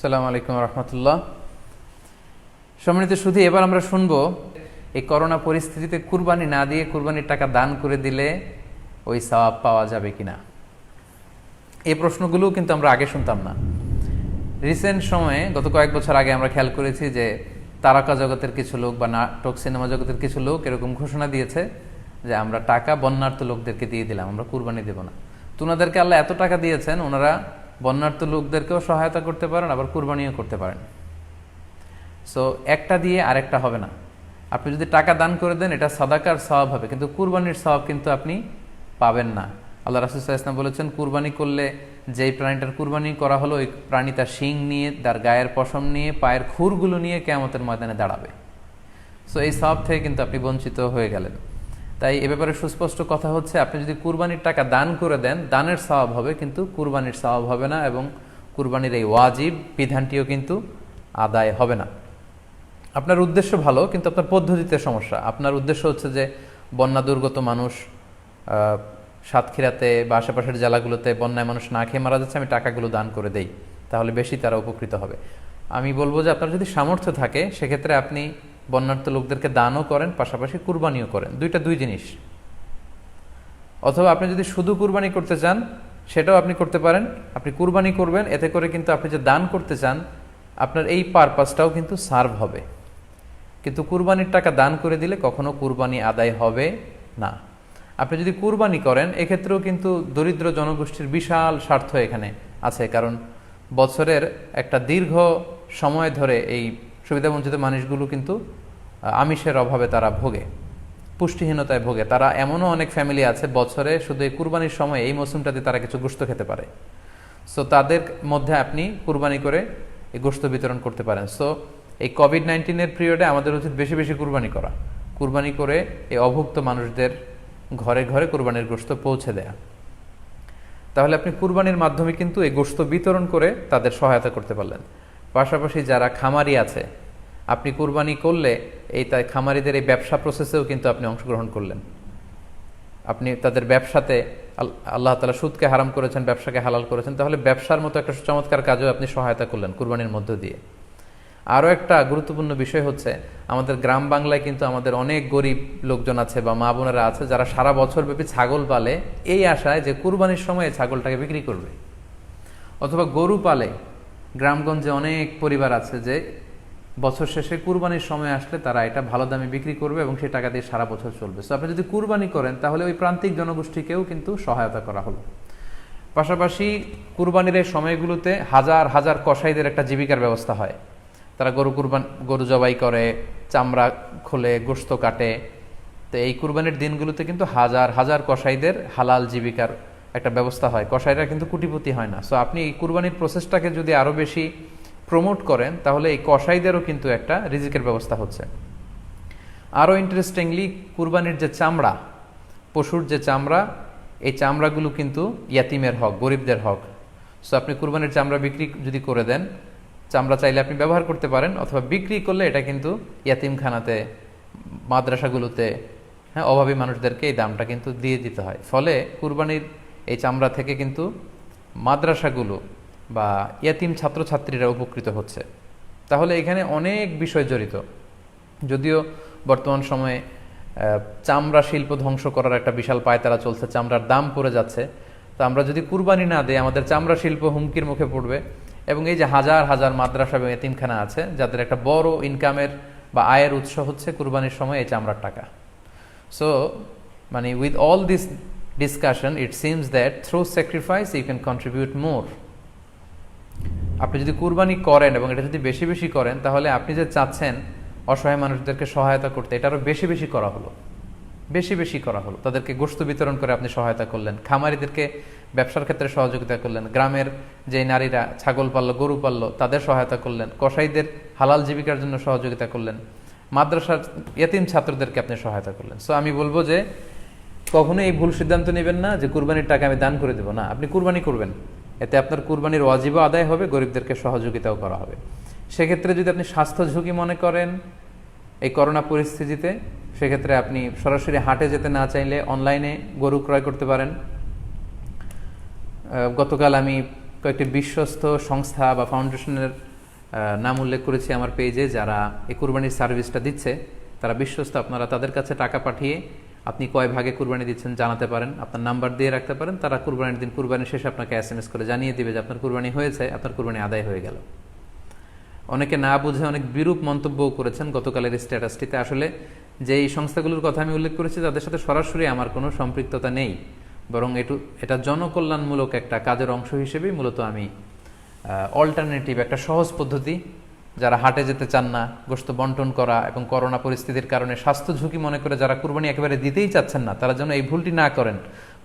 আসসালামু আলাইকুম রহমতুল্লাহ। সম্মানিত সুধী, এবার আমরা শুনবো এই করোনা পরিস্থিতিতে কুরবানি না দিয়ে কুরবানির টাকা দান করে দিলে ওই সওয়াব পাওয়া যাবে কিনা। এই প্রশ্নগুলো কিন্তু আমরা আগে শুনতাম না। রিসেন্ট সময়ে গত কয়েক বছর আগে আমরা খেয়াল করেছি যে তারকা জগতের কিছু লোক বা নাটক সিনেমা জগতের কিছু লোক এরকম ঘোষণা দিয়েছে যে আমরা টাকা বন্যার্ত লোকদেরকে দিয়ে দিলাম, আমরা কুরবানি দেব না। তো ওনাদেরকে আল্লাহ এত টাকা দিয়েছেন, ওনারা বন্যার্ত লোকদেরকেও সহায়তা করতে পারেন, আবার কুরবানিও করতে পারেন। সো একটা দিয়ে আরেকটা হবে না। আপনি যদি টাকা দান করে দেন এটা সাদাকার সওয়াব হবে, কিন্তু কুরবানির সওয়াব কিন্তু আপনি পাবেন না। আল্লাহ রাসূল সাল্লাল্লাহু আলাইহি ওয়াসাল্লাম বলেছেন, কুরবানি করলে যেই প্রাণীটার কুরবানি করা হলো ওই প্রাণী তার শিং নিয়ে, তার গায়ের পশম নিয়ে, পায়ের খুরগুলো নিয়ে কিয়ামতের ময়দানে দাঁড়াবে। সো এই সওয়াব থেকে কিন্তু আপনি বঞ্চিত হয়ে গেলেন। তাই এ ব্যাপারে সুস্পষ্ট কথা হচ্ছে, আপনি যদি কুরবানির টাকা দান করে দেন দানের সওয়াব হবে, কিন্তু কুরবানির সওয়াব হবে না, এবং কুরবানির এই ওয়াজিব বিধানটিও কিন্তু আদায় হবে না। আপনার উদ্দেশ্য ভালো, কিন্তু আপনার পদ্ধতিতে সমস্যা। আপনার উদ্দেশ্য হচ্ছে যে বন্যা দুর্গত মানুষ, সাতক্ষীরাতে বা আশেপাশের জেলাগুলোতে বন্যায় মানুষ না খেয়ে মারা যাচ্ছে, আমি টাকাগুলো দান করে দেই, তাহলে বেশি তারা উপকৃত হবে। আমি বলবো যে আপনার যদি সামর্থ্য থাকে সেক্ষেত্রে আপনি বন্যার্ত লোকদেরকে দানও করেন, পাশাপাশি কুরবানিও করেন, দুই জিনিস। অথবা আপনি যদি শুধু কুরবানি করতে চান সেটাও আপনি করতে পারেন। আপনি কুরবানি করবেন, এতে করে কিন্তু আপনি যে দান করতে চান আপনার এই পারপাসটাও কিন্তু সার্ভ হবে। কিন্তু কুরবানির টাকা দান করে দিলে কখনো কুরবানি আদায় হবে না। আপনি যদি কুরবানি করেন এক্ষেত্রেও কিন্তু দরিদ্র জনগোষ্ঠীর বিশাল স্বার্থ এখানে আছে, কারণ বছরের একটা দীর্ঘ সময় ধরে এই সুবিধাবঞ্চিত মানুষগুলো কিন্তু আমিষের অভাবে তারা ভোগে, পুষ্টিহীনতায় ভোগে। তারা এমনও অনেক ফ্যামিলি আছে বছরে শুধু এই কুরবানির সময় এই মৌসুমটাতে তারা কিছু গোশত খেতে পারে। সো তাদের মধ্যে আপনি কুরবানি করে এই গোশত বিতরণ করতে পারেন। সো এই কোভিড-19 পিরিয়ডে আমাদের উচিত বেশি বেশি কুরবানি করা, কুরবানি করে এই অভুক্ত মানুষদের ঘরে ঘরে কুরবানির গোশত পৌঁছে দেয়া। তাহলে আপনি কুরবানির মাধ্যমে কিন্তু এই গোশত বিতরণ করে তাদের সহায়তা করতে পারলেন। পাশাপাশি যারা খামারি আছে, আপনি কুরবানি করলে এই তাই খামারিদের এই ব্যবসা প্রসেসেও কিন্তু আপনি অংশগ্রহণ করলেন। আপনি তাদের ব্যবসাতে, আল্লাহ তাআলা সুদকে হারাম করেছেন, ব্যবসাকে হালাল করেছেন, তাহলে ব্যবসার মতো একটা চমৎকার কাজেও আপনি সহায়তা করলেন কুরবানির মধ্য দিয়ে। আরও একটা গুরুত্বপূর্ণ বিষয় হচ্ছে, আমাদের গ্রাম বাংলায় কিন্তু আমাদের অনেক গরিব লোকজন আছে বা মা বোনেরা আছে যারা সারা বছর ব্যাপী ছাগল পালে এই আশায় যে কুরবানির সময় ছাগলটাকে বিক্রি করবে, অথবা গরু পালে। গ্রামগঞ্জে অনেক পরিবার আছে যে বছর শেষে কুরবানির সময় আসলে তারা এটা ভালো দামে বিক্রি করবে এবং সেই টাকা দিয়ে সারা বছর চলবে। সো আপনি যদি কুরবানি করেন তাহলে ওই প্রান্তিক জনগোষ্ঠীকেও কিন্তু সহায়তা করা হলো। পাশাপাশি কুরবানির এই সময়গুলোতে হাজার হাজার কসাইদের একটা জীবিকার ব্যবস্থা হয়। তারা গরু জবাই করে, চামড়া খোলে, গোশত কাটে। তো এই কুরবানির দিনগুলোতে কিন্তু হাজার হাজার কসাইদের হালাল জীবিকার একটা ব্যবস্থা হয়। কসাইরা কিন্তু কোটিপতি হয় না। সো আপনি এই কুরবানির প্রসেসটাকে যদি আরও বেশি প্রমোট করেন তাহলে এই কসাইদেরও কিন্তু একটা রিজিকের ব্যবস্থা হচ্ছে। আরও ইন্টারেস্টিংলি, কুরবানির যে চামড়া, পশুর যে চামড়া, এই চামড়াগুলো কিন্তু ইয়াতিমের হক, গরিবদের হক। সো আপনি কুরবানির চামড়া বিক্রি যদি করে দেন, চামড়া চাইলে আপনি ব্যবহার করতে পারেন, অথবা বিক্রি করলে এটা কিন্তু ইয়াতিমখানাতে, মাদ্রাসাগুলোতে, অভাবী মানুষদেরকে এই দামটা কিন্তু দিয়ে দিতে হয়। ফলে কুরবানির এই চামড়া থেকে কিন্তু মাদ্রাসাগুলো বা ইয়াতিম ছাত্রছাত্রীরা উপকৃত হচ্ছে। তাহলে এখানে অনেক বিষয় জড়িত। যদিও বর্তমান সময়ে চামড়া শিল্প ধ্বংস করার একটা বিশাল পায়তারা চলছে, চামড়ার দাম পড়ে যাচ্ছে। তো আমরা যদি কুরবানি না দিই আমাদের চামড়া শিল্প হুমকির মুখে পড়বে। এবং এই যে হাজার হাজার মাদ্রাসা এবং এতিমখানা আছে যাদের একটা বড় ইনকামের বা আয়ের উৎস হচ্ছে কুরবানির সময় এই চামড়ার টাকা। সো মানে with all this discussion it seems that through sacrifice you can contribute more. আপনি যদি কুরবানি করেন এবং এটা যদি বেশি বেশি করেন তাহলে আপনি যে চাচ্ছেন অসহায় মানুষদেরকে সহায়তা করতে, এটা আরও বেশি বেশি করা হলো, বেশি বেশি করা হলো। তাদেরকে গোশত বিতরণ করে আপনি সহায়তা করলেন, খামারিদেরকে ব্যবসার ক্ষেত্রে সহযোগিতা করলেন, গ্রামের যে নারীরা ছাগল পাললো, গরু পাললো তাদের সহায়তা করলেন, কসাইদের হালাল জীবিকার জন্য সহযোগিতা করলেন, মাদ্রাসার ইয়াতিম ছাত্রদেরকে আপনি সহায়তা করলেন। সো আমি বলবো যে কখনো এই ভুল সিদ্ধান্ত নেবেন না যে কুরবানির টাকা আমি দান করে দেবো। না, আপনি কুরবানি করবেন, এতে আপনার কুরবানির ওয়াজিবও আদায় হবে, গরিবদেরকে সহযোগিতাও করা হবে। সেক্ষেত্রে যদি আপনি স্বাস্থ্য ঝুঁকি মনে করেন এই করোনা পরিস্থিতিতে, সেক্ষেত্রে আপনি সরাসরি হাটে যেতে না চাইলে অনলাইনে গরু ক্রয় করতে পারেন। গতকাল আমি কয়েকটি বিশ্বস্ত সংস্থা বা ফাউন্ডেশনের নাম উল্লেখ করেছি আমার পেজে, যারা এই কুরবানির সার্ভিসটা দিচ্ছে তারা বিশ্বস্ত। আপনারা তাদের কাছে টাকা পাঠিয়ে আপনি কয় ভাগে কুরবানি দিচ্ছেন জানাতে পারেন, আপনার নাম্বার দিয়ে রাখতে পারেন। তারা কুরবানির দিন, কুরবানির শেষে আপনাকে SMS করে জানিয়ে দিবে যে আপনার কুরবানি হয়েছে, আপনার কুরবানি আদায় হয়ে গেল। অনেকে না বুঝে অনেক বিরূপ মন্তব্যও করেছেন গতকালের স্ট্যাটাসটিতে। আসলে যে এই সংস্থাগুলোর কথা আমি উল্লেখ করেছি তাদের সাথে সরাসরি আমার কোনো সম্পৃক্ততা নেই, বরং এটা জনকল্যাণমূলক একটা কাজের অংশ হিসেবেই মূলত আমি অল্টারনেটিভ একটা সহজ পদ্ধতি, যারা হাটে যেতে চান না, গোশত বন্টন করা এবং করোনা পরিস্থিতির কারণে স্বাস্থ্য ঝুঁকি মনে করে যারা কুরবানি একেবারে দিতেই চাচ্ছেন না, তারা যেন এই ভুলটি না করেন,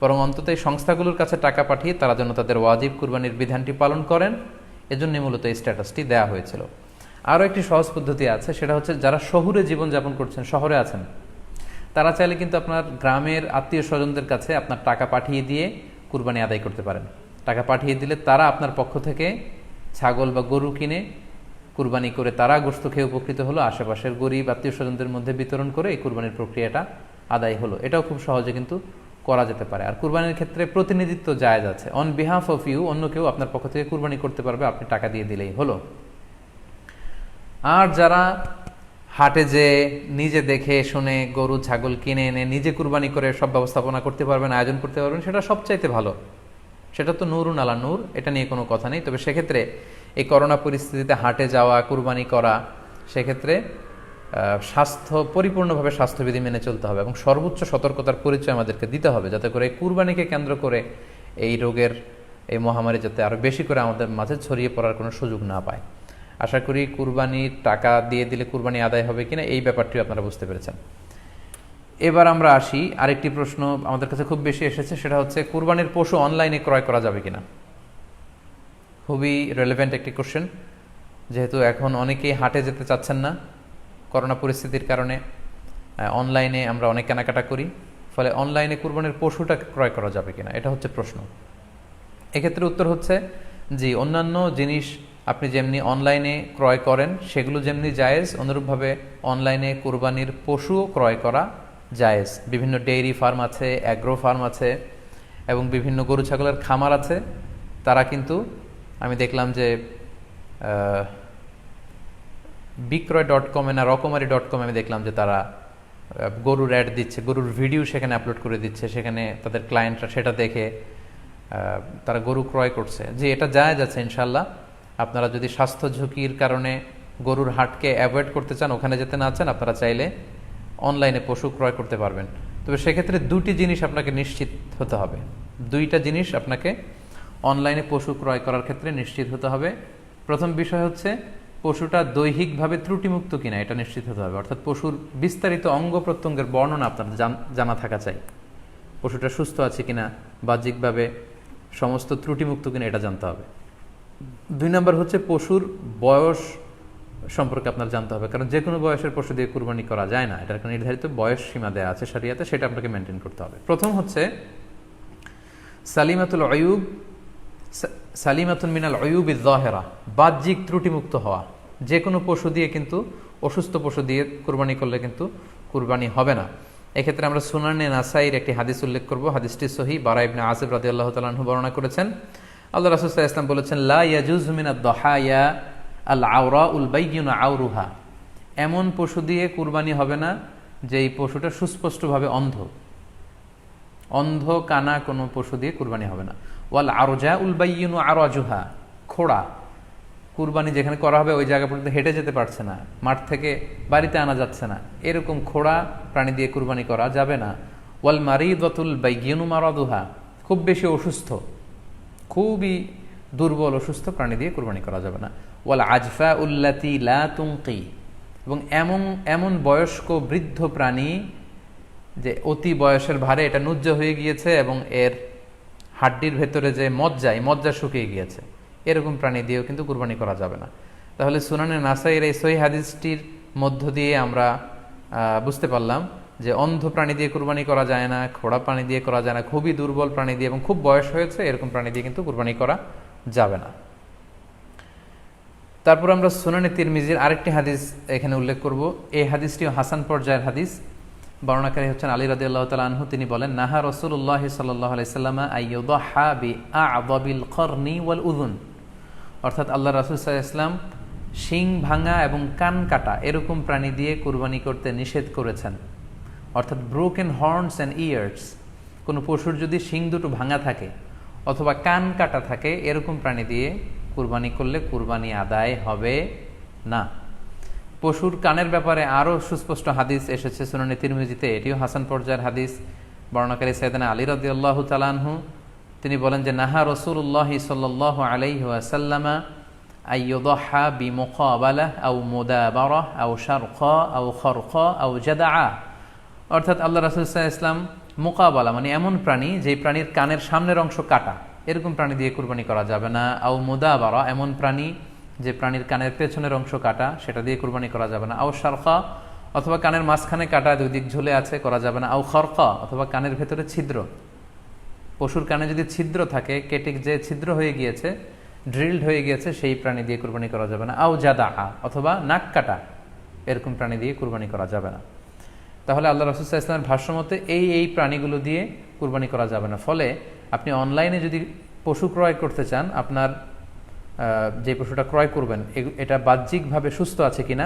বরং অন্তত এই সংস্থাগুলোর কাছে টাকা পাঠিয়ে তারা যেন তাদের ওয়াজিব কুরবানির বিধানটি পালন করেন, এজন্যই মূলত এই স্ট্যাটাসটি দেওয়া হয়েছিল। আরও একটি সহজ পদ্ধতি আছে, সেটা হচ্ছে যারা শহুরে জীবনযাপন করছেন, শহরে আছেন, তারা চাইলে কিন্তু আপনার গ্রামের আত্মীয় স্বজনদের কাছে আপনার টাকা পাঠিয়ে দিয়ে কুরবানি আদায় করতে পারেন। টাকা পাঠিয়ে দিলে তারা আপনার পক্ষ থেকে ছাগল বা গরু কিনে কুরবানি করে তারা গোশত খেয়ে উপকৃত হলো, আশেপাশের গরিব আত্মীয় স্বজনদের মধ্যে বিতরণ করে এই কুরবানির প্রক্রিয়াটা আদায় হলো। এটাও খুব সহজে কিন্তু করা যেতে পারে। আর কুরবানির ক্ষেত্রে প্রতিনিধিত্ব জায়েজ আছে, অন বিহাফ অফ ইউ, অন্য কেউ আপনার পক্ষ থেকে কুরবানি করতে পারবে, আপনি টাকা দিয়ে দিলেই হলো। আর যারা হাটে যে নিজে দেখে শুনে গরু ছাগল কিনে এনে নিজে কুরবানি করে সব ব্যবস্থাপনা করতে পারবেন, আয়োজন করতে পারবেন, সেটা সবচাইতে ভালো। সেটা তো নূরুন আলা নূর, এটা নিয়ে কোনো কথা নেই। তবে সেক্ষেত্রে এই করোনা পরিস্থিতিতে হাটে যাওয়া, কুরবানি করা, সেক্ষেত্রে পরিপূর্ণভাবে স্বাস্থ্যবিধি মেনে চলতে হবে এবং সর্বোচ্চ সতর্কতার পরিচয় আমাদেরকে দিতে হবে, যাতে করে কুরবানিকে কেন্দ্র করে এই রোগের এই মহামারী যাতে আরও বেশি করে আমাদের মাঝে ছড়িয়ে পড়ার কোনো সুযোগ না পায়। আশা করি কুরবানির টাকা দিয়ে দিলে কুরবানি আদায় হবে কিনা এই ব্যাপারটিও আপনারা বুঝতে পেরেছেন। এবার আমরা আসি, আরেকটি প্রশ্ন আমাদের কাছে খুব বেশি এসেছে, সেটা হচ্ছে কুরবানির পশু অনলাইনে ক্রয় করা যাবে কিনা। খুবই রেলেভেন্ট একটি কোশ্চেন, যেহেতু এখন অনেকেই হাটে যেতে চাচ্ছেন না করোনা পরিস্থিতির কারণে। অনলাইনে আমরা অনেক কেনাকাটা করি, ফলে অনলাইনে কুরবানির পশুটা ক্রয় করা যাবে কিনা, এটা হচ্ছে প্রশ্ন। এক্ষেত্রে উত্তর হচ্ছে জি, অন্যান্য জিনিস আপনি যেমনি অনলাইনে ক্রয় করেন সেগুলো যেমনি জায়েজ, অনুরূপভাবে অনলাইনে কুরবানির পশুও ক্রয় করা জায়েজ। বিভিন্ন ডেইরি ফার্ম আছে, অ্যাগ্রো ফার্ম আছে এবং বিভিন্ন গরু ছাগলের খামার আছে। তারা কিন্তু আমি দেখলাম যে বিক্রয়.com না রকমারি.com আমি দেখলাম যে তারা গরুর অ্যাড দিচ্ছে, গরুর ভিডিও সেখানে আপলোড করে দিচ্ছে, সেখানে তাদের ক্লায়েন্টরা সেটা দেখে তারা গরু ক্রয় করছে। যে এটা জায়েজ আছে ইনশাল্লাহ। আপনারা যদি স্বাস্থ্য ঝুঁকির কারণে গরুর হাটকে অ্যাভয়েড করতে চান, ওখানে যেতে না চান, আপনারা চাইলে অনলাইনে পশু ক্রয় করতে পারবেন। তবে সেক্ষেত্রে দুটি জিনিস আপনাকে নিশ্চিত হতে হবে, দুইটা জিনিস আপনাকে অনলাইনে পশু ক্রয় করার ক্ষেত্রে নিশ্চিত হতে হবে। প্রথম বিষয় হচ্ছে পশুটা দৈহিকভাবে ত্রুটিমুক্ত কিনা, এটা নিশ্চিত হতে হবে। অর্থাৎ পশুর বিস্তারিত অঙ্গ প্রত্যঙ্গের বর্ণনা আপনার জানা থাকা চাই। পশুটা সুস্থ আছে কিনা, বাহ্যিকভাবে সমস্ত ত্রুটিমুক্ত কিনা, এটা জানতে হবে। 2 নম্বর হচ্ছে পশুর বয়স সম্পর্কে আপনার জানতে হবে, কারণ যে কোনো বয়সের পশু দিয়ে কুরবানি করা যায় না, এটার একটা নির্ধারিত বয়স সীমা দেওয়া আছে শরিয়াতে, সেটা আপনাকে মেনটেন করতে হবে। প্রথম হচ্ছে সালিমাতুন মিনাল উয়ুবিজ যাহিরা, বাহ্যিক ত্রুটিমুক্ত হওয়া। যে কোনো পশু দিয়ে কিন্তু, অসুস্থ পশু দিয়ে কুরবানি করলে কিন্তু কুরবানি হবে না। এক্ষেত্রে আমরা সুনানে নাসাইর একটি হাদিস উল্লেখ করব। হাদিসটি সহিহ, বারা ইবনে আযিব রাদিয়াল্লাহু তাআলা আনহু বর্ণনা করেছেন। আল্লাহ রাসূল সাল্লাল্লাহু আলাইহি ওয়াসাল্লাম বলেছেন, লা ইয়াজুজু মিনাদ দাহায়া আল আওরাউল বাইয়িনু আওরুহা, এমন পশু দিয়ে কুরবানি হবে না যে এই পশুটা সুস্পষ্টভাবে অন্ধ কানা কোনো পশু দিয়ে কুরবানি হবে না। ওয়াল আরজাউল বাইয়িনু আরাজুহা, খোড়া, কুরবানি যেখানে করা হবে ওই জায়গা পর্যন্ত হেঁটে যেতে পারছে না, মাঠ থেকে বাড়িতে আনা যাচ্ছে না, এরকম খোড়া প্রাণী দিয়ে কুরবানি করা যাবে না। ওয়াল মারিদাতুল বাইয়িনু মারাদুহা, খুব বেশি অসুস্থ, খুবই দুর্বল অসুস্থ প্রাণী দিয়ে কুরবানি করা যাবে না। ওয়াল আজফা উল্লাতি লা তুনকি, এবং এমন বয়স্ক বৃদ্ধ প্রাণী যে অতি বয়সের ভারে এটা নুজ্জ হয়ে গিয়েছে এবং এর হাড্ডির ভেতরে যে মজ্জা শুকিয়ে গিয়েছে, এরকম প্রাণী দিয়েও কিন্তু কুরবানি করা যাবে না। তাহলে সুনানে নাসাইয়ের এই সহিহ হাদিসটির মধ্য দিয়ে আমরা বুঝতে পারলাম যে অন্ধ প্রাণী দিয়ে কুরবানি করা যায় না, খোড়া প্রাণী দিয়ে করা যায় না, খুবই দুর্বল প্রাণী দিয়ে এবং খুব বয়স হয়েছে এরকম প্রাণী দিয়ে কিন্তু কুরবানি করা যাবে না। তারপর আমরা সুনানে তিরমিজির আরেকটি হাদিস এখানে উল্লেখ করব। এই হাদিসটিও হাসান পর্যায়ের হাদিস। বর্ণনাকারী হচ্ছেন আলী রাদিয়াল্লাহু তাআলা আনহু। তিনি বলেন, নাহা রাসূলুল্লাহ সাল্লাল্লাহু আলাইহি সাল্লাম আইয়ুদহা বিআ'যাবিল করনি ওয়াল উযুন, অর্থাৎ আল্লাহ রাসূল সাল্লাল্লাহু আলাইহি ওয়াসাল্লাম শিং ভাঙা এবং কান কাটা এরকম প্রাণী দিয়ে কুরবানি করতে নিষেধ করেছেন। অর্থাৎ ব্রোকেন হর্নস অ্যান্ড ইয়ার্স, কোনো পশুর যদি শিং দুটো ভাঙা থাকে অথবা কান কাটা থাকে এরকম প্রাণী দিয়ে কুরবানি করলে কুরবানি আদায় হবে না। পশুর কানের ব্যাপারে আরও সুস্পষ্ট হাদিস এসেছে সুনানে তিরমিজিতে, এটিও হাসান পর্যায়ের হাদিস। বর্ণনাকারী সাইয়েদনা আলী রাদিয়াল্লাহু তাআলা আনহু, তিনি বলেন যে নাহা রাসূলুল্লাহ সাল্লাল্লাহু আলাইহি ওয়াসাল্লামা আইয়ুদহা বিমুকাবালাহ আও মুদাবারাহ আও শারকা আও খারকা আও জাদআ। অর্থাৎ আল্লাহ রাসূল সাল্লাল্লাহু আলাইহি ওয়াসাল্লাম মুকাবালা মানে এমন প্রাণী যেই প্রাণীর কানের সামনের অংশ কাটা, এরকম প্রাণী দিয়ে কুরবানি করা যাবে না। আও মুদাবারা, এমন প্রাণী যে প্রাণীর কানের পেছনের অংশ কাটা, সেটা দিয়ে কুরবানি করা যাবে না। আও শারকা, অথবা কানের মাঝখানে কাটা, দুই দিক ঝুলে আছে, করা যাবে না। আও খারকা, অথবা কানের ভেতরে ছিদ্র, পশুর কানে যদি ছিদ্র থাকে, কেটে যে ছিদ্র হয়ে গিয়েছে, ড্রিলড হয়ে গিয়েছে, সেই প্রাণী দিয়ে কুরবানি করা যাবে না। আও জাদা, অথবা নাক কাটা, এরকম প্রাণী দিয়ে কুরবানি করা যাবে না। তাহলে আল্লাহ রাসূল সাল্লাল্লাহু আলাইহি ওয়াসাল্লামের ভাষ্যমতে এই প্রাণীগুলো দিয়ে কুরবানি করা যাবে না। ফলে আপনি অনলাইনে যদি পশু ক্রয় করতে চান, আপনার যে পশুটা ক্রয় করবেন এটা বাহ্যিকভাবে সুস্থ আছে কিনা,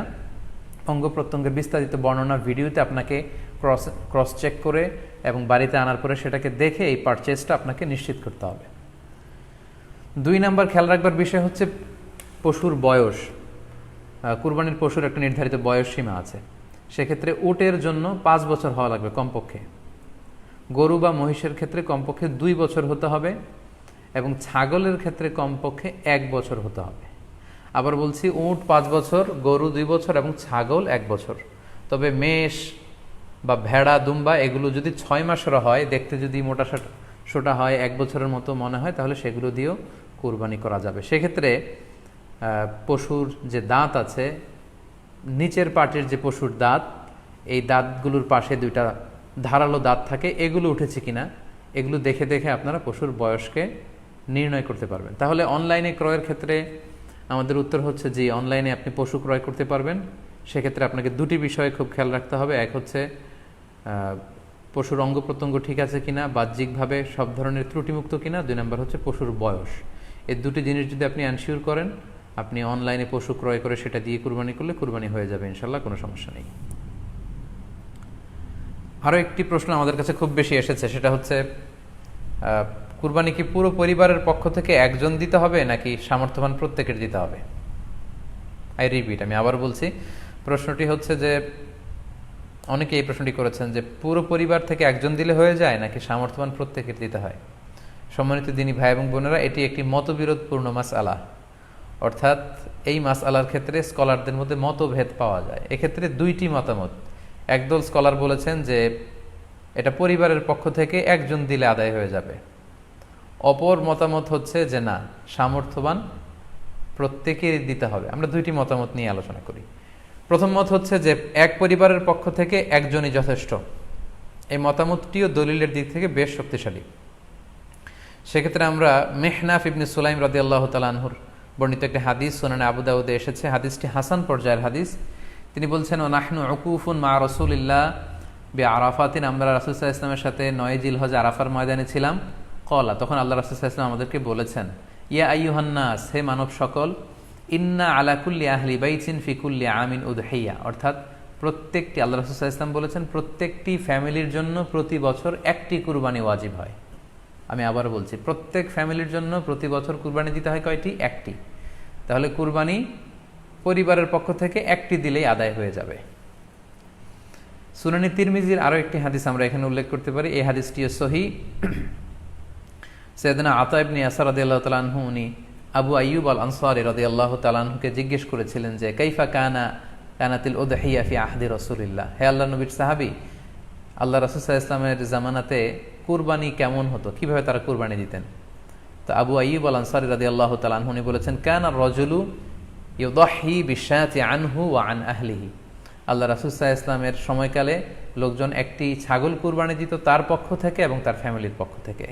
অঙ্গ প্রত্যঙ্গের বিস্তারিত বর্ণনা ভিডিওতে আপনাকে ক্রস চেক করে এবং বাড়িতে আনার পরে সেটাকে দেখে এই পারচেজটা আপনাকে নিশ্চিত করতে হবে। 2 নাম্বার খেয়াল রাখবার বিষয় হচ্ছে পশুর বয়স। কুরবানির পশুর একটা নির্ধারিত বয়স সীমা আছে। সেক্ষেত্রে উটের জন্য 5 বছর হওয়া লাগবে কমপক্ষে, গরু বা মহিষের ক্ষেত্রে কমপক্ষে 2 বছর হতে হবে, এবং ছাগলের ক্ষেত্রে কমপক্ষে 1 বছর হতে হবে। আবার বলছি, উট 5 বছর, গরু 2 বছর এবং ছাগল 1 বছর। তবে মেষ বা ভেড়া, দুম্বা এগুলো যদি 6 মাসের হয়, দেখতে যদি মোটা সোটা হয়, 1 বছরের মতো মনে হয়, তাহলে সেগুলো দিয়েও কুরবানি করা যাবে। সেক্ষেত্রে পশুর যে দাঁত আছে, নিচের পাটের যে পশুর দাঁত, এই দাঁতগুলোর পাশে 2টা ধারালো দাঁত থাকে, এগুলো উঠেছে কিনা এগুলো দেখে দেখে আপনারা পশুর বয়সকে নির্ণয় করতে পারবেন। তাহলে অনলাইনে ক্রয়ের ক্ষেত্রে আমাদের উত্তর হচ্ছে যে অনলাইনে আপনি পশু ক্রয় করতে পারবেন। সেক্ষেত্রে আপনাকে 2টি বিষয়ে খুব খেয়াল রাখতে হবে। এক হচ্ছে পশুর অঙ্গ প্রত্যঙ্গ ঠিক আছে কিনা, বাহ্যিকভাবে সব ধরনের ত্রুটিমুক্ত কিনা। 2 নম্বর হচ্ছে পশুর বয়স। এই 2টি জিনিস যদি আপনি এনশিওর করেন, আপনি অনলাইনে পশু ক্রয় করে সেটা দিয়ে কুরবানি করলে কুরবানি হয়ে যাবে ইনশাল্লাহ, কোনো সমস্যা নেই। আরও একটি প্রশ্ন আমাদের কাছে খুব বেশি এসেছে, সেটা হচ্ছে কুরবানি কি পুরো পরিবারের পক্ষ থেকে একজন দিতে হবে নাকি সামর্থ্যবান প্রত্যেকের দিতে হবে? আই রিপিট, আমি আবার বলছি, প্রশ্নটি হচ্ছে যে অনেকে এই প্রশ্নটি করেছেন যে পুরো পরিবার থেকে একজন দিলে হয়ে যায় নাকি সামর্থ্যবান প্রত্যেকের দিতে হয়। সম্মানিত দিনী ভাই এবং বোনেরা, এটি একটি মতবিরোধপূর্ণ মাসআলা। অর্থাৎ এই মাসআলার ক্ষেত্রে স্কলারদের মধ্যে মতভেদ পাওয়া যায়। এক্ষেত্রে 2টি মতামত। একদল স্কলার বলেছেন যে এটা পরিবারের পক্ষ থেকে একজন দিলে আদায় হয়ে যাবে। অপর মতামত হচ্ছে যে না, সামর্থ্যবান প্রত্যেকেরই দিতে হবে। আমরা 2টি মতামত নিয়ে আলোচনা করি। প্রথম মত হচ্ছে যে এক পরিবারের পক্ষ থেকে একজনই যথেষ্ট। এই মতামতটিও দলিলের দিক থেকে বেশ শক্তিশালী। সেক্ষেত্রে আমরা মেহনাফ ইবনে সুলাইম রাদিয়াল্লাহু তাআলা আনহুর বর্ণিত একটি হাদিস সুনানে আবু দাউদে এসেছে। হাদিসটি হাসান পর্যায়ের হাদিস। তিনি বলছেন, ও নাহনু উকুফুন মা রাসূলিল্লাহ বিআরাফাতিন, আমরা রাসূল সাল্লাল্লাহু আলাইহি ওয়াসাল্লামের সাথে 9 জিলহজ আরাফার ময়দানে ছিলাম। কলা, তখন আল্লাহ রাসূল সাল্লাল্লাহু আলাইহি ওয়াসাল্লাম আমাদেরকে বলেছেন, ইয়া আইয়ুহান নাস, হে মানব সকল, ইন্না আলা কুল্লি আহলি বাইতিন ফি কুল্লি আমিন উদহিয়া, অর্থাৎ প্রত্যেকটি, আল্লাহ রাসূল সাল্লাল্লাহু আলাইহি ওয়াসাল্লাম বলেছেন, প্রত্যেকটি ফ্যামিলির জন্য প্রতি বছর একটি কুরবানি ওয়াজিব হয়। আমি আবার বলছি, প্রত্যেক ফ্যামিলির জন্য প্রতি বছর কুরবানি দিতে হয় কয়টি? একটি। তাহলে কুরবানি পরিবারের পক্ষ থেকে একটি দিলেই আদায় হয়ে যাবে। সুনানি তিরমিজির আরও একটি হাদিস আমরা এখানে উল্লেখ করতে পারি। এই হাদিসটিও সহিহ। সাইয়েদনা আতা ইবনে ইয়াসার রাদিয়াল্লাহু তাআলা আনহু, উনি আবু আইয়ুব আল আনসারী রাদিয়াল্লাহু তাআলা আনহুকে জিজ্ঞেস করেছিলেন যে কাইফা কানাতিল উদহিয়া ফি আহদি রাসূলিল্লাহ, হে আল্লাহর নবীর সাহাবী, আল্লাহ রাসূল সাল্লাল্লাহু আলাইহি ওয়াসাল্লামের জামানাতে কুরবানি কেমন হতো, কিভাবে তারা কুরবানি দিতেন? তো আবু আইয়ুব আল আনসারী রাদিয়াল্লাহু তাআলা আনহু বলেছেন, কানা রাজুলু ইউদাহি বিশাতি আনহু ওয়া আন আহলিহি, আল্লাহ রাসূল সাল্লাল্লাহু আলাইহি ওয়াসাল্লামের সময়কালে লোকজন একটি ছাগল কুরবানি দিত তার পক্ষ থেকে এবং তার ফ্যামিলির পক্ষ থেকে।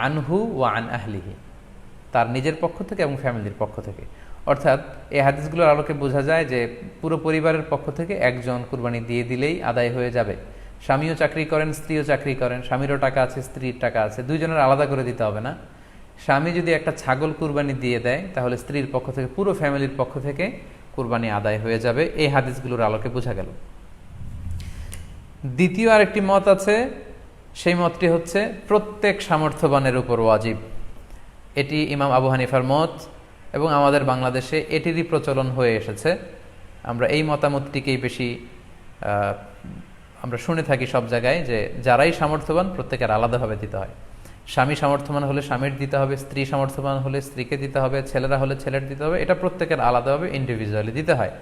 আনহু ওয়া আন আহলিহি, তার নিজের পক্ষ থেকে এবং ফ্যামিলির পক্ষ থেকে। অর্থাৎ এই হাদিসগুলোর আলোকে বোঝা যায় যে পুরো পরিবারের পক্ষ থেকে একজন কুরবানি দিয়ে দিলেই আদায় হয়ে যাবে। স্বামীও চাকরি করেন, স্ত্রীও চাকরি করেন, স্বামীরও টাকা আছে, স্ত্রীর টাকা আছে, দুইজনের আলাদা করে দিতে হবে না। স্বামী যদি একটা ছাগল কুরবানি দিয়ে দেয় তাহলে স্ত্রীর পক্ষ থেকে পুরো ফ্যামিলির পক্ষ থেকে কুরবানি আদায় হয়ে যাবে। এই হাদিসগুলোর আলোকে বোঝা গেল। দ্বিতীয় আরেকটি মত আছে, সেই মতটি হচ্ছে প্রত্যেক সামর্থ্যবানের উপর ওয়াজিব। এটি ইমাম আবু হানিফার মত এবং আমাদের বাংলাদেশে এটিরই প্রচলন হয়ে এসেছে। আমরা এই মতামতটিকেই বেশি আমরা শুনে থাকি সব জায়গায়, যে যারাই সামর্থ্যবান প্রত্যেকের আলাদাভাবে দিতে হয়। স্বামী সামর্থ্যবান হলে স্বামীর দিতে হবে, স্ত্রী সামর্থ্যবান হলে স্ত্রীকে দিতে হবে, ছেলেরা হলে ছেলের দিতে হবে। এটা প্রত্যেকের আলাদাভাবে ইন্ডিভিজুয়ালি দিতে হয়।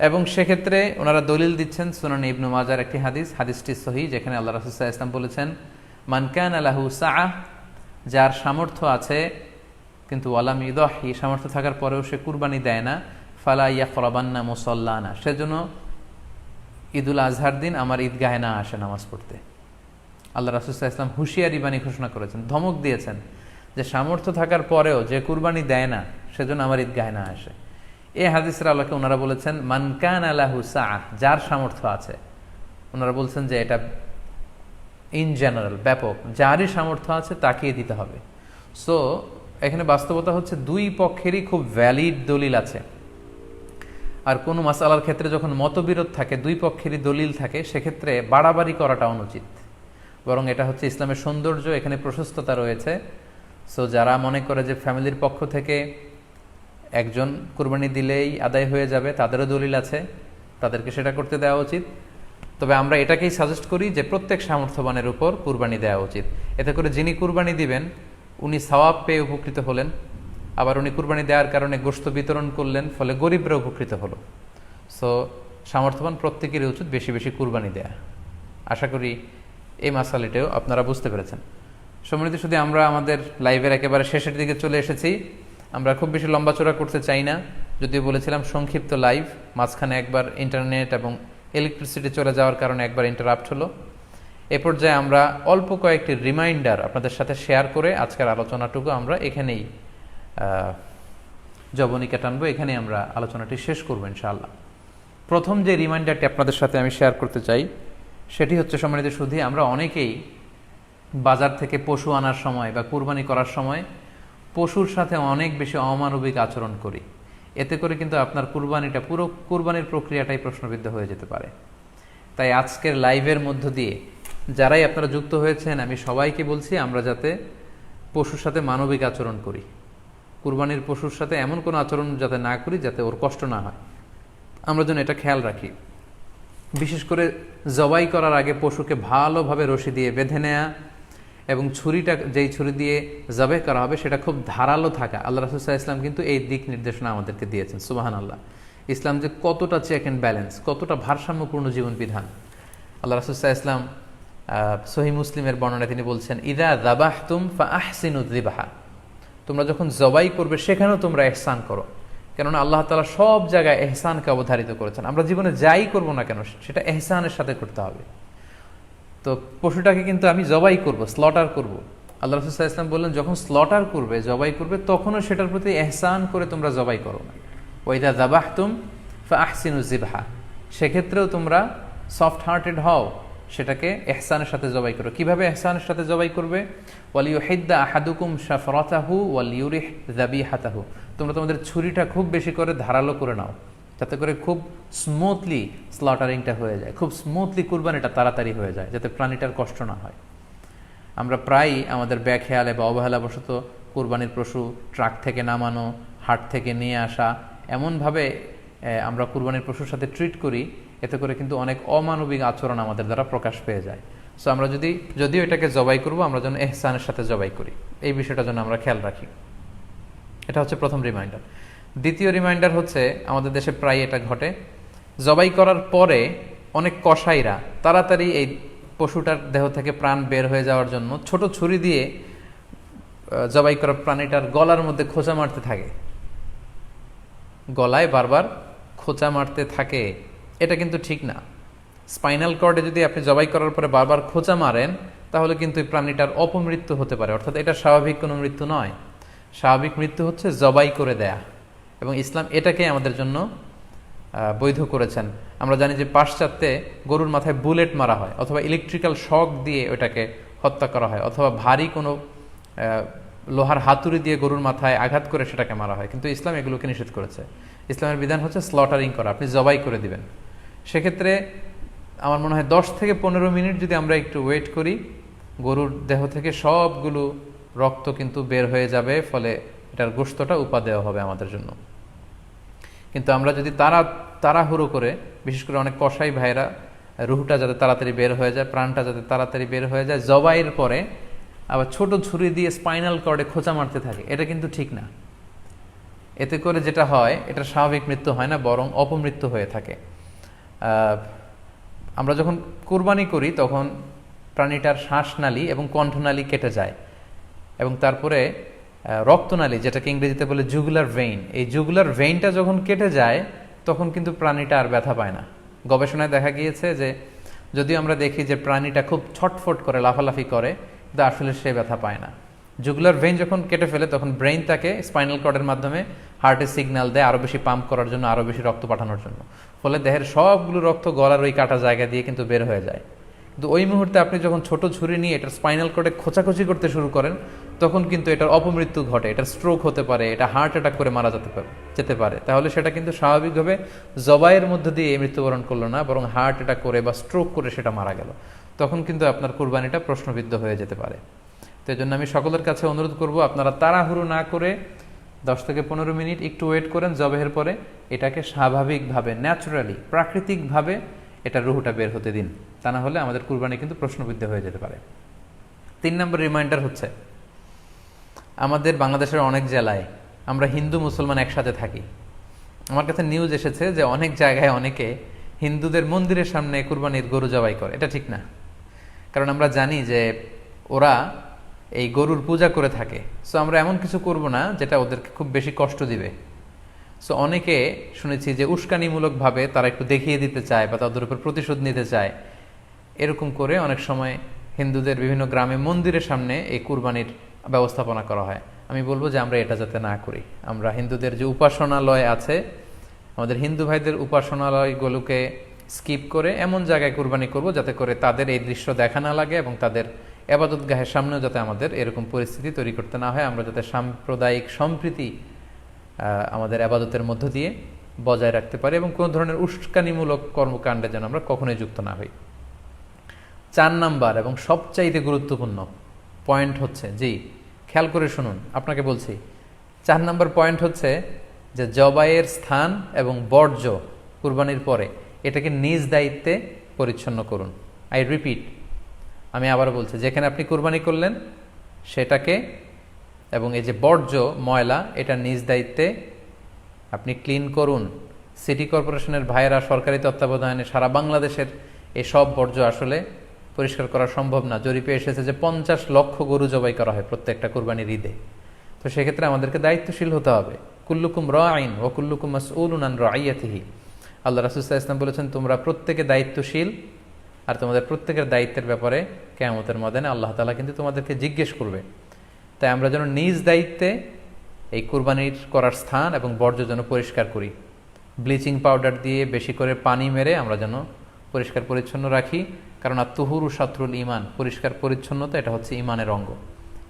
এবং সেক্ষেত্রে ওনারা দলিল দিচ্ছেন সুনান ইবনু মাজার একটি হাদিস, হাদিসটি সহিহ, যেখানে আল্লাহ রাসূল সাল্লাল্লাহু আলাইহি ওয়াসাল্লাম বলেছেন, মান কানা লাহু সাআহ, যার সামর্থ্য আছে কিন্তু ওয়ালাম ইউদাহি, সামর্থ্য থাকার পরেও সে কুরবানি দেয় না, ফালা ইয়াকরাবান্না মুসাল্লানা, সেজন্য ঈদুল আজহার দিন আমার ঈদগাহে না আসে নামাজ পড়তে। আল্লাহ রাসূল সাল্লাল্লাহু আলাইহি ওয়াসাল্লাম হুঁশিয়ারি বাণী ঘোষণা করেছেন, ধমক দিয়েছেন যে সামর্থ্য থাকার পরেও যে কুরবানি দেয় না সেজন্য আমার ঈদগাহে না আসে। এই হাদিসের আলোকে ওনারা বলেছেন মান কানা লাহু সাআহ, যার সামর্থ্য আছে। ওনারা বলছেন যে এটা ইন জেনারেল, ব্যাপক, যারই সামর্থ্য আছে তাকিয়ে দিতে হবে। সো এখানে বাস্তবতা হচ্ছে দুই পক্ষেরই খুব ভ্যালিড দলিল আছে। আর কোনো মাসালার ক্ষেত্রে যখন মতবিরোধ থাকে, দুই পক্ষেরই দলিল থাকে, সেক্ষেত্রে বাড়াবাড়ি করাটা অনুচিত। বরং এটা হচ্ছে ইসলামের সৌন্দর্য, এখানে প্রশস্ততা রয়েছে। সো যারা মনে করে যে ফ্যামিলির পক্ষ থেকে একজন কুরবানি দিলেই আদায় হয়ে যাবে, তাদেরও দলিল আছে, তাদেরকে সেটা করতে দেওয়া উচিত। তবে আমরা এটাকেই সাজেস্ট করি যে প্রত্যেক সামর্থ্যবানের উপর কুরবানি দেওয়া উচিত। এতে করে যিনি কুরবানি দিবেন উনি সওয়াব পেয়ে উপকৃত হলেন, আবার উনি কুরবানি দেওয়ার কারণে গোশত বিতরণ করলেন, ফলে গরিবরা উপকৃত হলো। সো সামর্থ্যবান প্রত্যেকেরই উচিত বেশি বেশি কুরবানি দেয়া। আশা করি এই মাসালাটাও আপনারা বুঝতে পেরেছেন। সম্মানিত, শুধু আমরা আমাদের লাইভের একেবারে শেষের দিকে চলে এসেছি। আমরা খুব বেশি লম্বাচড়া করতে চাই না, যদিও বলেছিলাম সংক্ষিপ্ত লাইভ, মাঝখানে একবার ইন্টারনেট এবং ইলেকট্রিসিটি চলে যাওয়ার কারণে একবার ইন্টারাপ্ট হলো। এ পর্যায়ে আমরা অল্প কয়েকটি রিমাইন্ডার আপনাদের সাথে শেয়ার করে আজকের আলোচনাটুকু আমরা এখানেই জবনিকা টানবো, এখানেই আমরা আলোচনাটি শেষ করবো ইনশাআল্লাহ। প্রথম যে রিমাইন্ডারটি আপনাদের সাথে আমি শেয়ার করতে চাই সেটি হচ্ছে, সম্মানিত সুধী, আমরা অনেকেই বাজার থেকে পশু আনার সময় বা কুরবানি করার সময় পশুর সাথে অনেক বেশি অমানবিক আচরণ করি। এতে করে কিন্তু আপনার কুরবানিটা, পুরো কুরবানির প্রক্রিয়াটাই প্রশ্নবিদ্ধ হয়ে যেতে পারে। তাই আজকের লাইভের মধ্য দিয়ে যারাই আপনারা যুক্ত হয়েছেন, আমি সবাইকে বলছি আমরা যাতে পশুর সাথে মানবিক আচরণ করি, কুরবানির পশুর সাথে এমন কোনো আচরণ যাতে না করি যাতে ওর কষ্ট না হয়, আমরা যেন এটা খেয়াল রাখি। বিশেষ করে জবাই করার আগে পশুকে ভালোভাবে রশি দিয়ে বেঁধে নেয়া এবং ছুরিটা, যেই ছুরি দিয়ে জবাই করা হবে সেটা খুব ধারালো থাকা। আল্লাহ রাসূল সাল্লাল্লাহু আলাইহি ওয়াসাল্লাম কিন্তু এই দিক নির্দেশনা আমাদেরকে দিয়েছেন। সুবহানাল্লাহ, ইসলাম যে কতটা চেক অ্যান্ড ব্যালেন্স, কতটা ভারসাম্যপূর্ণ জীবন বিধান। আল্লাহ রাসূল সাল্লাল্লাহু আলাইহি ওয়াসাল্লাম সহিহ মুসলিমের বর্ণনায় তিনি বলছেন, ইযা যাবাহতুম ফাআহসিনু যিবহা, তোমরা যখন জবাই করবে সেখানেও তোমরা ইহসান করো। কেননা আল্লাহ তাআলা সব জায়গায় ইহসানকে অবধারিত করেছেন। আমরা জীবনে যাই করব না কেন সেটা ইহসানের সাথে করতে হবে। তো পশুটাকে কিন্তু আমি জবাই করব, স্লটার করব। আল্লাহ রাসূল সাল্লাল্লাহু আলাইহি ওয়াসাল্লাম বললেন, যখন স্লটার করবে, জবাই করবে, তখনও সেটার প্রতি ইহসান করে তোমরা জবাই করো না। ওয়া ইযা যাবাহতুম ফাআহসিনু যিবহা, সেক্ষেত্রেও তোমরা সফট হার্টেড হও, সেটাকে ইহসানের সাথে জবাই করো। কিভাবে ইহসানের সাথে জবাই করবে? ওয়ালিয়ুহিদ্দা আহাদুকুম শাফরাতাহু ওয়ালিয়ুরিহ যাবিহাতাহু, তোমরা তোমাদের ছুরিটা খুব বেশি করে ধারালো করে নাও, যাতে করে খুব স্মুথলি স্লটারিংটা হয়ে যায়, খুব স্মুথলি কুরবানিটা তাড়াতাড়ি হয়ে যায়, যাতে প্রাণীটার কষ্ট না হয়। আমরা প্রায়ই আমাদের বেখেয়ালে বা অবহেলাবশত কুরবানির পশু ট্রাক থেকে নামানো, হাট থেকে নিয়ে আসা, এমনভাবে আমরা কুরবানির পশুর সাথে ট্রিট করি, এতে করে কিন্তু অনেক অমানবিক আচরণ আমাদের দ্বারা প্রকাশ পেয়ে যায়। সো আমরা যদিও এটাকে জবাই করব, আমরা যেন ইহসানের সাথে জবাই করি, এই বিষয়টা যেন আমরা খেয়াল রাখি। এটা হচ্ছে প্রথম রিমাইন্ডার। দ্বিতীয় রিমাইন্ডার হচ্ছে, আমাদের দেশে প্রায় এটা ঘটে, জবাই করার পরে অনেক কসাইরা তাড়াতাড়ি এই পশুটার দেহ থেকে প্রাণ বের হয়ে যাওয়ার জন্য ছোট ছুরি দিয়ে জবাই করা প্রাণীটার গলার মধ্যে খোঁচা মারতে থাকে, গলায় বারবার খোঁচা মারতে থাকে। এটা কিন্তু ঠিক না। স্পাইনাল কর্ডে যদি আপনি জবাই করার পরে বারবার খোঁচা মারেন, তাহলে কিন্তু এই প্রাণীটার অপমৃত্যু হতে পারে, অর্থাৎ এটা স্বাভাবিক কোনো মৃত্যু নয়। স্বাভাবিক মৃত্যু হচ্ছে জবাই করে দেয়া, এবং ইসলাম এটাকে আমাদের জন্য বৈধ করেছেন। আমরা জানি যে পাশ্চাত্যে গরুর মাথায় বুলেট মারা হয়, অথবা ইলেকট্রিক্যাল শক দিয়ে ওটাকে হত্যা করা হয়, অথবা ভারী কোনো লোহার হাতুড়ি দিয়ে গরুর মাথায় আঘাত করে সেটাকে মারা হয়, কিন্তু ইসলাম এগুলোকে নিষেধ করেছে। ইসলামের বিধান হচ্ছে স্লটারিং করা, আপনি জবাই করে দিবেন। সেক্ষেত্রে আমার মনে হয় 10 থেকে 15 মিনিট যদি আমরা একটু ওয়েট করি, গরুর দেহ থেকে সবগুলো রক্ত কিন্তু বের হয়ে যাবে, ফলে এটার গোশতটা উপাদেয় হবে আমাদের জন্য। কিন্তু আমরা যদি তাড়াহুড়ো করে, বিশেষ করে অনেক কসাই ভাইরা রুহটা যাতে তাড়াতাড়ি বের হয়ে যায়, প্রাণটা যাতে তাড়াতাড়ি বের হয়ে যায়, জবাইয়ের পরে আবার ছোট ছুরি দিয়ে স্পাইনাল কর্ডে খোঁচা মারতে থাকে, এটা কিন্তু ঠিক না। এতে করে যেটা হয়, এটা স্বাভাবিক মৃত্যু হয় না, বরং অপমৃত্যু হয়ে থাকে। আমরা যখন কুরবানি করি তখন প্রাণীটার শ্বাসনালী এবং কণ্ঠনালী কেটে যায়, এবং তারপরে রক্তনালী, যেটাকে ইংরেজিতে বলে জুগুলার ভেইন, এই জুগুলার ভেইনটা যখন কেটে যায় তখন কিন্তু প্রাণীটা আর ব্যথা পায় না। গবেষণায় দেখা গিয়েছে যে যদিও আমরা দেখি যে প্রাণীটা খুব ছটফট করে, লাফালাফি করে, কিন্তু আসলে সে ব্যথা পায় না। জুগুলার ভেইন যখন কেটে ফেলে তখন ব্রেইন তাকে স্পাইনাল কর্ডের মাধ্যমে হার্টে সিগন্যাল দেয় আরও বেশি পাম্প করার জন্য, আরও বেশি রক্ত পাঠানোর জন্য। ফলে দেহের সবগুলো রক্ত গলার ওই কাটা জায়গা দিয়ে কিন্তু বের হয়ে যায়। কিন্তু ওই মুহূর্তে আপনি যখন ছোট ছুরি নিয়ে এটার স্পাইনাল কর্ডে খোঁচাখুচি করতে শুরু করেন, তখন কিন্তু এটার অপমৃত্যু ঘটে, এটার স্ট্রোক হতে পারে, এটা হার্ট অ্যাটাক করে মারা যেতে পারে। তাহলে সেটা কিন্তু স্বাভাবিকভাবে জবাইয়ের মধ্যে দিয়ে মৃত্যুবরণ করলো না, বরং হার্ট অ্যাটাক করে বা স্ট্রোক করে সেটা মারা গেল। তখন কিন্তু আপনার কুরবানিটা প্রশ্নবিদ্ধ হয়ে যেতে পারে। তো এই জন্য আমি সকলের কাছে অনুরোধ করব, আপনারা তাড়াহুড়ো না করে 10 থেকে 15 মিনিট একটু ওয়েট করেন জবাইয়ের পরে, এটাকে স্বাভাবিকভাবে, ন্যাচুরালি, প্রাকৃতিকভাবে এটার রুহটা বের হতে দিন। তা না হলে আমাদের কুরবানি কিন্তু প্রশ্নবিদ্ধ হয়ে যেতে পারে। 3 নম্বর রিমাইন্ডার হচ্ছে, আমাদের বাংলাদেশের অনেক জেলায় আমরা হিন্দু মুসলমান একসাথে থাকি। আমার কাছে নিউজ এসেছে যে অনেক জায়গায় অনেকে হিন্দুদের মন্দিরের সামনে কুরবানির গরু জবাই করে। এটা ঠিক না, কারণ আমরা জানি যে ওরা এই গরুর পূজা করে থাকে। সো আমরা এমন কিছু করব না যেটা ওদেরকে খুব বেশি কষ্ট দিবে। সো অনেকে শুনেছি যে উস্কানিমূলকভাবে তারা একটু দেখিয়ে দিতে চায় বা তাদের উপর প্রতিশোধ নিতে চায়, এরকম করে অনেক সময় হিন্দুদের বিভিন্ন গ্রামে মন্দিরের সামনে এই কুরবানির ব্যবস্থাপনা করা হয়। আমি বলবো যে আমরা এটা যাতে না করি। আমরা হিন্দুদের যে উপাসনালয় আছে, আমাদের হিন্দু ভাইদের উপাসনালয়গুলোকে স্কিপ করে এমন জায়গায় কুরবানি করব যাতে করে তাদের এই দৃশ্য দেখা না লাগে, এবং তাদের এবাদতগাহের সামনেও যাতে আমাদের এরকম পরিস্থিতি তৈরি করতে না হয়। আমরা যাতে সাম্প্রদায়িক সম্প্রীতি আমাদের আবাদতের মধ্য দিয়ে বজায় রাখতে পারি, এবং কোনো ধরনের উস্কানিমূলক কর্মকাণ্ডে যেন আমরা কখনোই যুক্ত না হই। 4 নাম্বার এবং সবচাইতে গুরুত্বপূর্ণ পয়েন্ট হচ্ছে, জি খেয়াল করে শুনুন, আপনাকে বলছি, 4 নাম্বার পয়েন্ট হচ্ছে যে জবাইয়ের স্থান এবং বর্জ্য কুরবানির পরে এটাকে নিজ দায়িত্বে পরিচ্ছন্ন করুন। আই রিপিট, আমি আবার বলছি, যেখানে আপনি কুরবানি করলেন সেটাকে এবং এই যে বর্জ্য ময়লা, এটা নিজ দায়িত্বে আপনি ক্লিন করুন। সিটি কর্পোরেশনের ভাইয়েরা সরকারি তত্ত্বাবধানে সারা বাংলাদেশের এই সব বর্জ্য আসলে পরিষ্কার করা সম্ভব না। জরিপে এসেছে যে 50 লক্ষ গরু জবাই করা হয় প্রত্যেকটা কুরবানির ঈদে। তো সেক্ষেত্রে আমাদেরকে দায়িত্বশীল হতে হবে। কুল্লুকুম রাঈন ওয়া কুল্লুকুম মাসউলুন আন রাইয়াতিহি। আল্লাহ রাসূল সাল্লাল্লাহু আলাইহি ওয়াসাল্লাম বলেছেন, তোমরা প্রত্যেকে দায়িত্বশীল, আর তোমাদের প্রত্যেকের দায়িত্বের ব্যাপারে কিয়ামতের ময়দানে আল্লাহ তাআলা কিন্তু তোমাদেরকে জিজ্ঞেস করবে। তাই আমরা যেন নিজ দায়িত্বে এই কুরবানির করার স্থান এবং বর্জ্য যেন পরিষ্কার করি। ব্লিচিং পাউডার দিয়ে বেশি করে পানি মেরে আমরা যেন পরিষ্কার পরিচ্ছন্ন রাখি, কারণ আত-তুহুরু শাতরুল ঈমান, পরিষ্কার পরিচ্ছন্নতা এটা হচ্ছে ঈমানের অঙ্গ।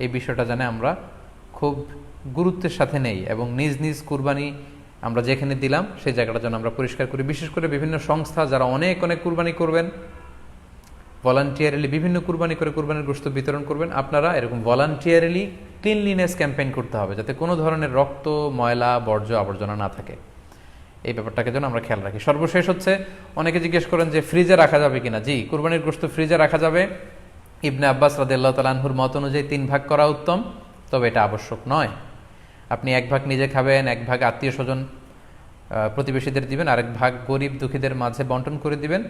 এই বিষয়টা জানে আমরা খুব গুরুত্বের সাথে নেই, এবং নিজ নিজ কুরবানি আমরা যেখানে দিলাম সেই জায়গাটা যেন আমরা পরিষ্কার করি। বিশেষ করে বিভিন্ন সংস্থা যারা অনেক অনেক কুরবানি করবেন, ভলান্টিয়ারিলি বিভিন্ন কুরবানি করে কুরবানির গোশত বিতরণ করবেন, আপনারা এরকম ভলান্টিয়ারিলি ক্লিনলিনেস ক্যাম্পেইন করতে হবে, যাতে কোনো ধরনের রক্ত, ময়লা, বর্জ্য, আবর্জনা না থাকে। এই ব্যাপারটাকে যেন আমরা খেয়াল রাখি। সর্বশেষ হচ্ছে, অনেকে জিজ্ঞেস করেন যে ফ্রিজে রাখা যাবে কিনা। জি, কুরবানির গোশত ফ্রিজে রাখা যাবে। ইবনে আব্বাস রাদিয়াল্লাহু তাআলা আনহুর মত অনুযায়ী 3 ভাগ করা উত্তম, তবে এটা আবশ্যক নয়। আপনি 1 ভাগ নিজে খাবেন, 1 ভাগ আত্মীয় স্বজন প্রতিবেশীদের দিবেন, আরেক ভাগ গরিব দুঃখীদের মাঝে বন্টন করে দিবেন,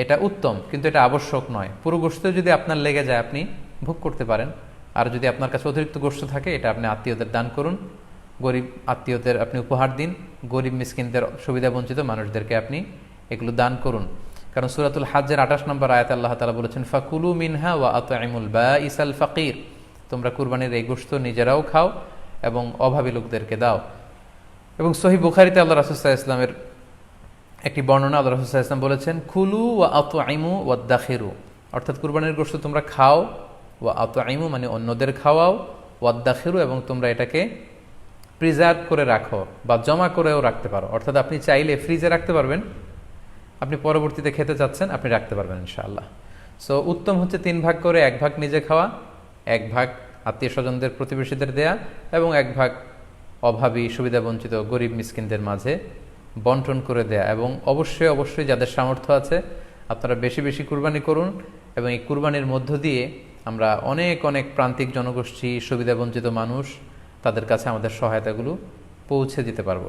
এটা উত্তম, কিন্তু এটা আবশ্যক নয়। পুরো গোশত যদি আপনার লেগে যায় আপনি ভোগ করতে পারেন, আর যদি আপনার কাছে অতিরিক্ত গোশত থাকে এটা আপনি আত্মীয়দের দান করুন, গরিব আত্মীয়দের আপনি উপহার দিন, গরিব মিসকিনদের, সুবিধা বঞ্চিত মানুষদেরকে আপনি এগুলো দান করুন। কারণ সূরাতুল হজ্জের 28 নম্বর আয়াতে আল্লাহ তাআলা বলেছেন, ফাকুলু মিনহা ওয়া আত'ইমুল বাঈসাল ফাকির, তোমরা কুরবানির এই গোশত নিজেরাও খাও এবং অভাবী লোকদেরকে দাও। এবং সহিহ বুখারীতে আল্লাহ রাসূল সাল্লাল্লাহু আলাইহি ওয়াসাল্লামের একটি বর্ণনা, আল্লাহ রাসূল সাল্লাল্লাহু আলাইহি ওয়াসাল্লাম বলেছেন, কুলু ওয়া আত'ইমু ওয়াদাখিরু, অর্থাৎ কুরবানির গোশত তোমরা খাও, ওয়া আত'ইমু মানে অন্যদের খাওয়াও, ওয়াদ্দাখিরু, এবং তোমরা এটাকে প্রিজার্ভ করে রাখো বা জমা করেও রাখতে পারো। অর্থাৎ আপনি চাইলে ফ্রিজে রাখতে পারবেন, আপনি পরবর্তীতে খেতে চাচ্ছেন, আপনি রাখতে পারবেন ইনশাআল্লাহ। সো উত্তম হচ্ছে 3 ভাগ করে, 1 ভাগ নিজে খাওয়া, 1 ভাগ আত্মীয় স্বজনদের প্রতিবেশীদের দেয়া, এবং 1 ভাগ অভাবী সুবিধাবঞ্চিত গরিব মিসকিনদের মাঝে বন্টন করে দেয়া। এবং অবশ্যই অবশ্যই যাদের সামর্থ্য আছে আপনারা বেশি বেশি কুরবানি করুন, এবং এই কুরবানির মধ্য দিয়ে আমরা অনেক অনেক প্রান্তিক জনগোষ্ঠী, সুবিধাবঞ্চিত মানুষ, তাদের কাছে আমাদের সহায়তাগুলো পৌঁছে দিতে পারবো।